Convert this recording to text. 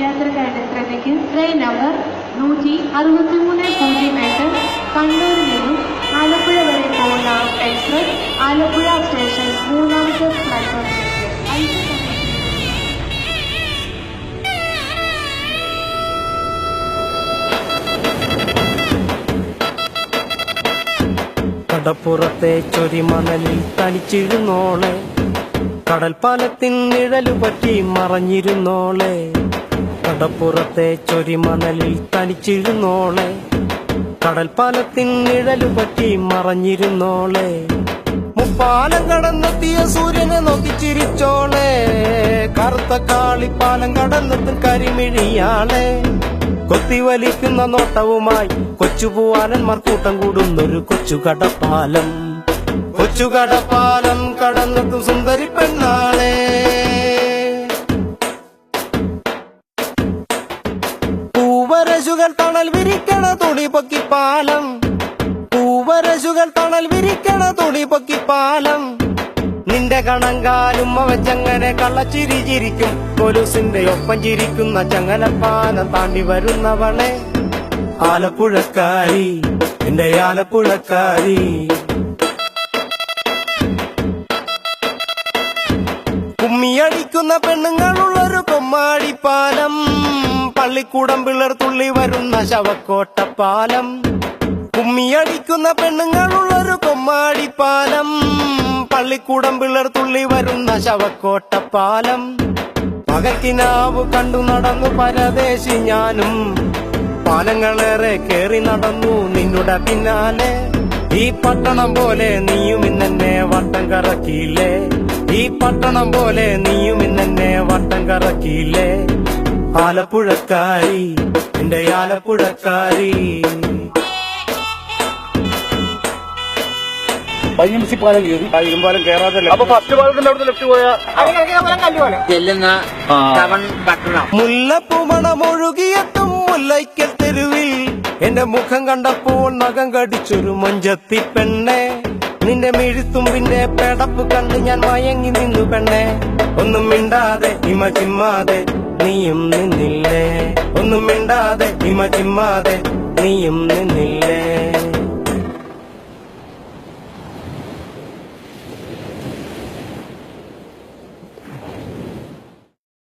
യാത്രക്കാരുടെ ശ്രദ്ധയ്ക്ക് train number 16308 കണ്ണൂരിൽ നിന്നും ആലപ്പുഴ വരെ പോകുന്ന എക്സ്പ്രസ് ആലപ്പുഴ സ്റ്റേഷൻ 3ാമത്തെ പ്ലാറ്റ്ഫോമിലേക്ക് കടപ്പുറത്തെ ചൊരിമണലിൽ തനിച്ചിരുന്നോളെ, കടൽപ്പാലത്തിൻ നിഴലു പറ്റി മറഞ്ഞിരുന്നോളെ. കടപ്പുറത്തെ ചൊരിമണലിൽ തനിച്ചിരുന്നോളെ, കടൽപ്പാലത്തിൻ നിഴലു പറ്റി മറഞ്ഞിരുന്നോളെ. മുപ്പാലം കടന്നെത്തിയ സൂര്യനെ നോക്കി ചിരിച്ചോളെ, കറുത്ത കാളിപ്പാലം കടന്നെത്തും കരിമിഴിയാളെ. കൊത്തിവലിക്കുന്ന നോട്ടവുമായി കൊച്ചുപൂവാലന്മാർ കൂട്ടം കൂടുന്നൊരു കൊച്ചുകടപ്പാലം. കൊച്ചുകടപ്പാലം കടന്നെത്തും സുന്ദരി പെണ്ണാളെ. പൂവരശുകൾ തണൽ വിരിക്കണ തുണി പൊക്കിപ്പാലം, പൂവരശുകൾ തണൽ വിരിക്കണ തുണി പൊക്കിപ്പാലം. നിന്റെ കണങ്കാലും അവച്ചങ്ങനെ കള്ളച്ചിരി ചിരിക്കും, കൊലുസിന്റെ ഒപ്പം ചിരിക്കുന്ന ചങ്ങലപ്പാലം താണ്ടി വരുന്നവളെ. ആലപ്പുഴക്കാരി, എന്റെ ആലപ്പുഴക്കാരി. കുമ്മിയടിക്കുന്ന പെണ്ണുങ്ങളുള്ളൊരു കൊമ്മാടിപ്പാലം, പള്ളിക്കൂടം പിള്ളർ തുള്ളി വരുന്ന ശവക്കോട്ടപ്പാലം. കുമ്മിയടിക്കുന്ന പെണ്ണുങ്ങളുള്ളൊരു കൊമ്മാടിപ്പാലം, പള്ളിക്കൂടം പിള്ളർ തുള്ളി വരുന്ന ശവക്കോട്ടപ്പാലം. പകൽക്കിനാവ് കണ്ടു നടന്നു പരദേശി ഞാനും, പാലങ്ങളേറെ കേറി നടന്നു നിന്നുടെ പിന്നാലെ. ഈ പട്ടണം പോലെ നീയും ഇന്നെന്നെ വട്ടം കറക്കിയില്ലേ, ഈ പട്ടണം പോലെ നീയും ഇന്നെന്നെ വട്ടം കറക്കിയില്ലേ. ആലപ്പുഴക്കാരി, എന്റെ ആലപ്പുഴക്കാരി. പാലം കയറി പാലം കയറാതല്ലേ. അപ്പൊ ഫസ്റ്റ് പാലത്തിന്റെ അവിടെ ലെഫ്റ്റ് പോയാ മുല്ലപ്പൂമണമൊഴുകിയെത്തും മുല്ലയ്ക്കൽ തെരുവിൽ എന്റെ മുഖം കണ്ടപ്പോൾ നഖം കടിച്ചൊരു മഞ്ചത്തി പെണ്ണെ. നിന്റെ മിഴുത്തുമ്പിന്റെ പെടപ്പ് കണ്ട് ഞാൻ മയങ്ങി നിന്നു പെണ്ണെ. ഒന്നും മിണ്ടാതെ ഇമ ചിമ്മാതെ നീയും നിന്നില്ലേ, ഒന്നും മിണ്ടാതെ ഇമ ചിമ്മാതെ നീയും നിന്നില്ലേ.